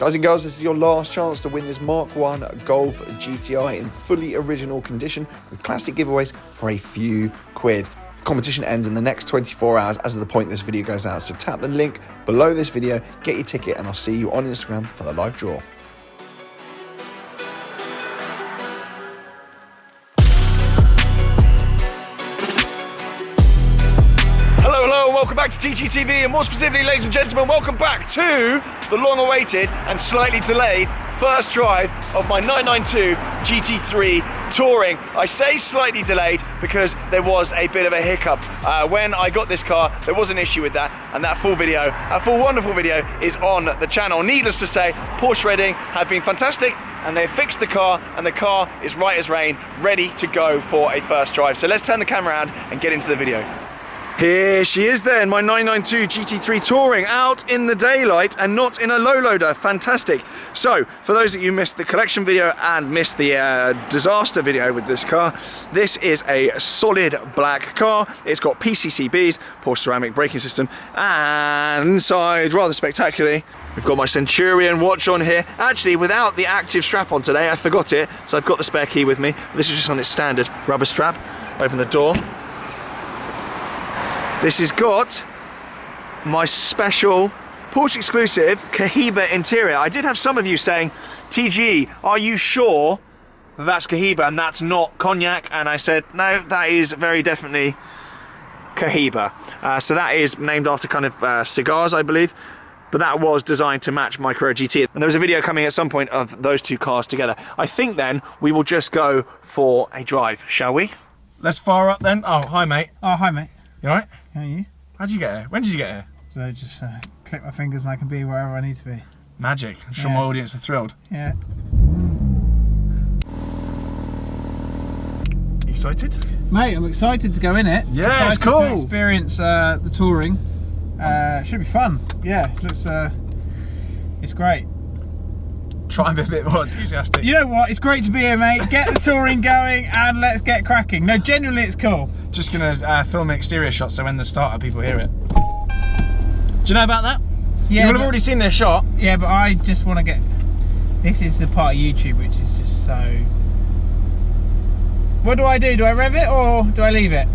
Guys and girls, this is your last chance to win this Mark 1 Golf GTI in fully original condition with classic giveaways for a few quid. The competition ends in the next 24 hours as of the point this video goes out, so tap the link below this video, get your ticket, and I'll see you on Instagram for the live draw. Welcome back to TGTV, and more specifically, ladies and gentlemen, welcome back to the long-awaited and slightly delayed first drive of my 992 GT3 Touring. I say slightly delayed because there was a bit of a hiccup. When I got this car, there was an issue with that, and that full wonderful video is on the channel. Needless to say, Porsche Reading have been fantastic, and they've fixed the car, and the car is right as rain, ready to go for a first drive. So let's turn the camera around and get into the video. Here she is then, my 992 GT3 Touring, out in the daylight and not in a low loader. Fantastic. So, for those of you who missed the collection video and missed the disaster video with this car, this is a solid black car. It's got PCCBs, Porsche ceramic braking system, and inside, rather spectacularly, we've got my Centurion watch on here. Actually, without the active strap on today, I forgot it, so I've got the spare key with me. This is just on its standard rubber strap. Open the door. This has got my special Porsche exclusive Cohiba interior. I did have some of you saying, TG, are you sure that's Cohiba and that's not cognac? And I said, no, that is very definitely Cohiba. So that is named after kind of cigars, I believe. But that was designed to match my Carrera GT. And there was a video coming at some point of those two cars together. I think then we will just go for a drive, shall we? Let's fire up then. Oh, hi, mate. Oh, hi, mate. You alright? How are you? How'd you get here? When did you get here? So I just click my fingers and I can be wherever I need to be. Magic. I'm sure my audience are thrilled. Yeah. Excited? Mate, I'm excited to go in it. Yeah, excited it's cool. to experience the touring. Should be fun. Yeah, looks. It's great. Try and be a bit more enthusiastic. You know what? It's great to be here, mate. Get the touring going and let's get cracking. No, genuinely, it's cool. Just gonna film an exterior shot so when the starter people hear it. Do you know about that? Yeah. You would have already seen this shot. Yeah, but I just want to get. This is the part of YouTube which is just so. What do I do? Do I rev it or do I leave it?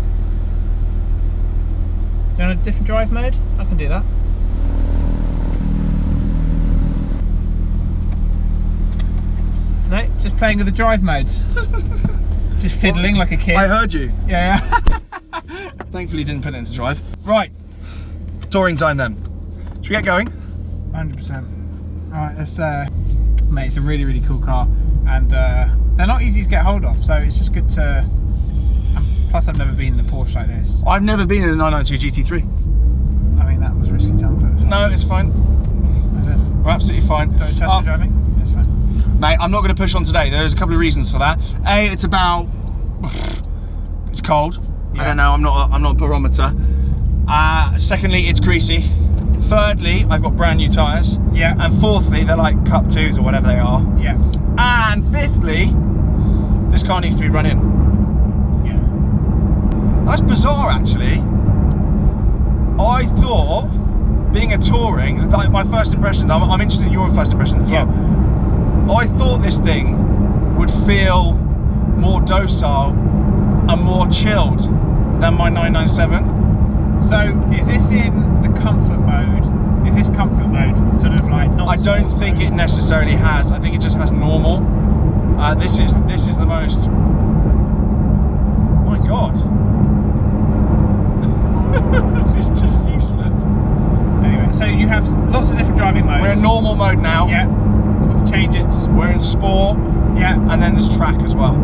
Do you want a different drive mode? I can do that. No, just playing with the drive modes. Just fiddling like a kid. I heard you. Yeah. Thankfully didn't put it into drive. Right, touring time then. Should we get going? 100%. Alright, let's mate, it's a really, really cool car. And they're not easy to get hold of, so it's just good to... plus I've never been in a Porsche like this. I've never been in a 992 GT3. I mean, that was risky temper. No, it's fine. Is it? We're absolutely fine. Do I trust the driving? It's fine. Mate, I'm not going to push on today. There's a couple of reasons for that. A, it's about... it's cold. Yeah. I don't know, I'm not a barometer. Secondly, it's greasy. Thirdly, I've got brand new tyres. Yeah. And fourthly, they're like Cup 2s or whatever they are. Yeah. And fifthly, this car needs to be run in. Yeah. That's bizarre, actually. I thought, being a touring, like my first impressions, I'm interested in your first impressions as well. I thought this thing would feel more docile and more chilled than my 997. So, is this in the comfort mode? Is this comfort mode sort of like not? I don't think it necessarily has. I think it just has normal. This is the most. My God. It's just useless. Anyway, so you have lots of different driving modes. We're in normal mode now. Yeah. Change it to sport. We're in sport. Yeah. And then there's track as well.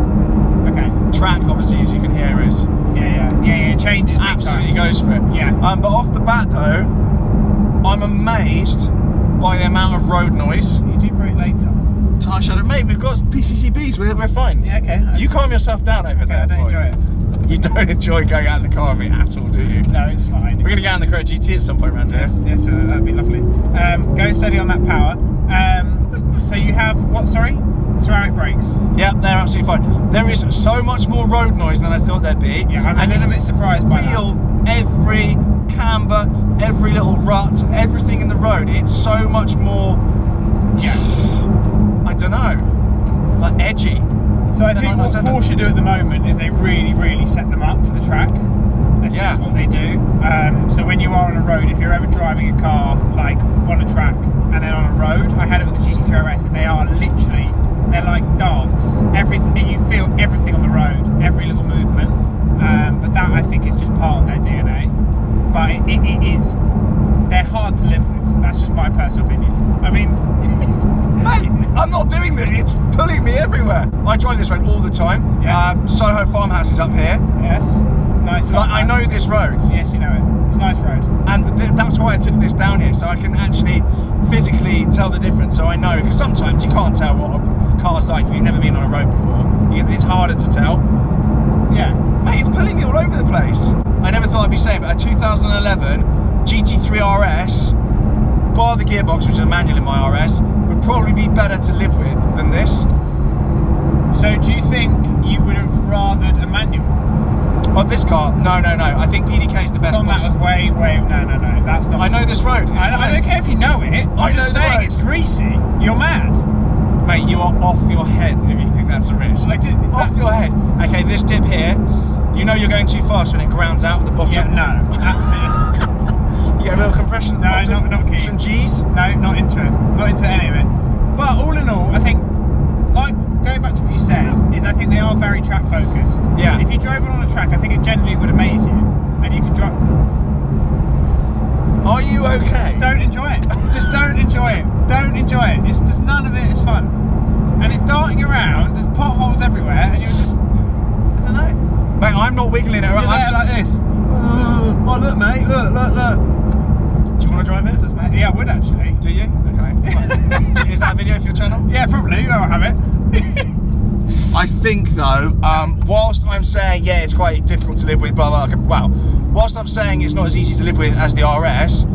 Okay. Track, obviously, as you can hear, is yeah. Changes. Absolutely goes for it. Yeah. But off the bat though, I'm amazed by the amount of road noise. You do brake late, Tom. Tyre shadow, mate. We've got PCCBs. We're fine. Yeah. Okay. You calm yourself down over there. I don't enjoy it. You don't enjoy going out in the car with me at all, do you? No, it's fine. We're gonna get out in the Carrera GT at some point around here. Yes, that'd be lovely. Go steady on that power. So you have what? Sorry, ceramic brakes. Yeah, they're absolutely fine. There is so much more road noise than I thought there'd be. Yeah, I'm a little bit surprised by that. Feel every camber, every little rut, everything in the road. It's so much more. Yeah. edgy. So I think what 997. Porsche do at the moment is they really set them up for the track. That's just what they do. So when you are on a road, if you're ever driving a car like on a track and then on a road, I had it with the GT3 RS, and they are literally, they're like darts. Everything, you feel everything on the road, every little movement. But that I think is just part of their DNA. But it is, they're hard to live with. That's just my personal opinion. I mean, mate, I'm not doing this. It's pulling me everywhere. I drive this road all the time. Yes. Soho Farmhouse is up here. yes, nice. Like, I know this road. Yes, you know it. It's a nice road. And that's why I took this down here, so I can actually physically tell the difference. So I know, because sometimes you can't tell what a car's like if you've never been on a road before. It's harder to tell. Yeah. Mate, it's pulling me all over the place. I never thought I'd be saying, but a 2011 GT3 RS, bar the gearbox, which is a manual in my RS, would probably be better to live with than this. So do you think you would have rathered a manual? Of this car? No. I think PDK is the best Tom, one. that was way, no, that's not. I know this road. I don't care if you know it. I'm just saying it's greasy. You're mad. Mate, you are off your head if you think that's a risk. Off your head. Okay, this dip here, you know you're going too fast when it grounds out at the bottom. Yeah, no, absolutely. You get a little compression at the bottom? not keen. Some G's? No, not into it. Not into any of it. But all in all, I think, like going back to what you said, is I think they are very track focused. Yeah. If you drove on a track, I think it generally would amaze you, and you could drive. Are you okay? Don't enjoy it. Just don't enjoy it. Don't enjoy it. There's none of it is fun, and it's darting around. There's potholes everywhere, and you're just, I don't know. Mate, I'm not wiggling it. You're there like this. Oh, look, mate. Look. Do you want to drive it? Doesn't matter. Yeah, I would actually. Do you? Okay. Is that a video for your channel? Yeah, probably. I'll have it. I think though, whilst I'm saying yeah, it's quite difficult to live with, blah blah. Well, whilst I'm saying it's not as easy to live with as the RS,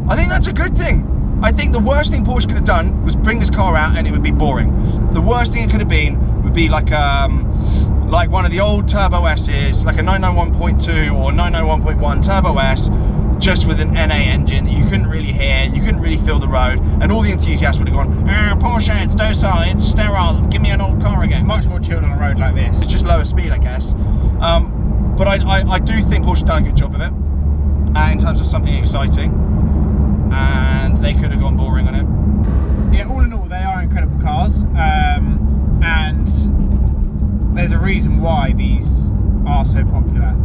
I think that's a good thing. I think the worst thing Porsche could have done was bring this car out and it would be boring. The worst thing it could have been would be like one of the old Turbo S's, like a 991.2 or 991.1 Turbo S, just with an NA engine that you couldn't really hear, you couldn't really feel the road, and all the enthusiasts would have gone, Porsche, it's docile, it's sterile, give me an old car again. It's much more chilled on a road like this. It's just lower speed, I guess. But I do think Porsche done a good job of it, in terms of something exciting, and they could have gone boring on it. Yeah, all in all, they are incredible cars, and there's a reason why these are so popular.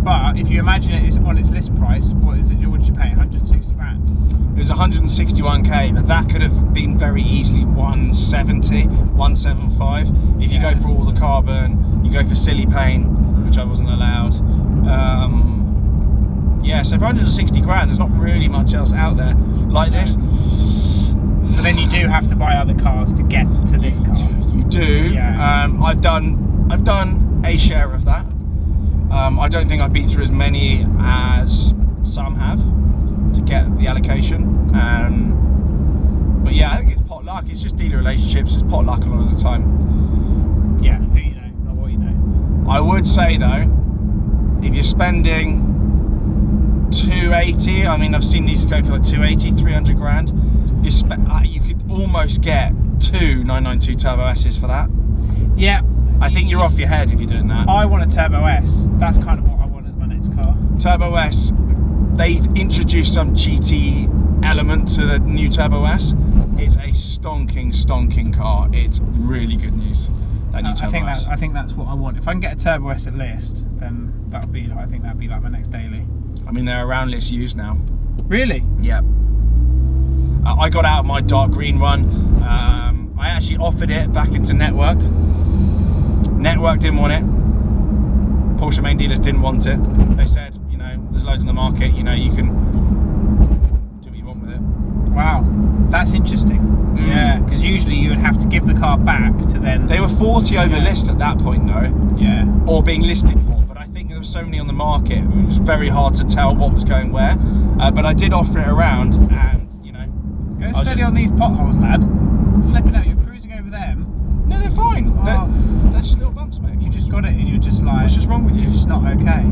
But if you imagine it is on its list price, what did you pay? 160 grand? It was 161k, but that could have been very easily 170, 175. If you go for all the carbon, you go for silly paint, which I wasn't allowed. Yeah, so for 160 grand, there's not really much else out there like this. But then you do have to buy other cars to get to this car. You do. Yeah. I've done a share of that. I don't think I've been through as many as some have to get the allocation. But yeah, I think it's pot luck. It's just dealer relationships. It's pot luck a lot of the time. Yeah, who you know, not what you know. I would say though, if you're spending 280, I mean, I've seen these going for like 280, 300 grand. If you could almost get two 992 Turbo S's for that. Yeah. I think you're off your head if you're doing that. I want a Turbo S. That's kind of what I want as my next car. Turbo S, they've introduced some GT element to the new Turbo S. It's a stonking car. It's really good news. That new Turbo S. I think that's what I want. If I can get a Turbo S at list, then I think that'd be like my next daily. I mean, they're around list used now. Really? Yeah. I got out of my dark green one. I actually offered it back into Network. Network didn't want it. Porsche main dealers didn't want it. They said, you know, there's loads in the market, you know, you can do what you want with it. Wow, that's interesting. Yeah, because usually you would have to give the car back to then... They were 40 over list at that point though. Yeah. Or being listed for, but I think there were so many on the market, it was very hard to tell what was going where. But I did offer it around and, you know... Go steady on these potholes, lad. Flipping out, you're cruising over them. No, they're fine. Oh. They're just little bumps, mate. You just got it and you're just like... What's just wrong with you? It's just not okay.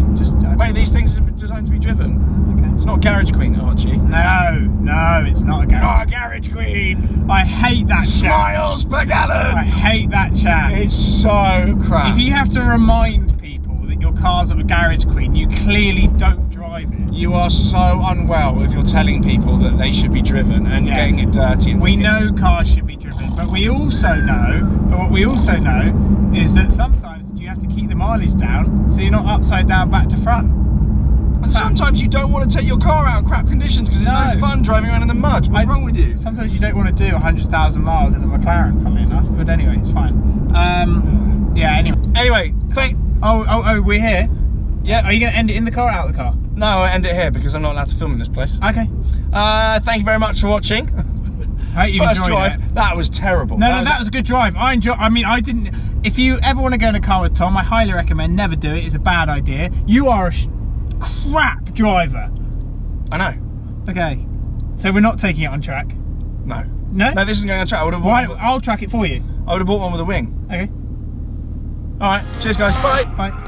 Wait, these things are designed to be driven. Okay. It's not Garage Queen, Archie. No, it's not a garage. Not a Garage Queen. I hate that chat. Smiles per gallon. I hate that chat. It's so crap. If you have to remind people that your car's not a Garage Queen, you clearly don't drive it. You are so unwell if you're telling people that they should be driven and getting it dirty. And we know cars should be driven, but we also know, is that sometimes you have to keep the mileage down so you're not upside down back to front. And sometimes you don't want to take your car out in crap conditions because it's no fun driving around in the mud. What's wrong with you? Sometimes you don't want to do 100,000 miles in a McLaren, funnily enough. But anyway, it's fine. Yeah. Anyway, Oh, we're here. Yeah. Are you going to end it in the car or out of the car? No, I'll end it here because I'm not allowed to film in this place. Okay. Thank you very much for watching. I hope you First enjoyed drive. it. That was terrible. No, that was a good drive. I didn't. If you ever want to go in a car with Tom, I highly recommend never do it. It's a bad idea. You are a crap driver. I know. Okay. So we're not taking it on track? No. No? No, this isn't going on track. I'll track it for you. I would have bought one with a wing. Okay. Alright, cheers guys. Bye. Bye.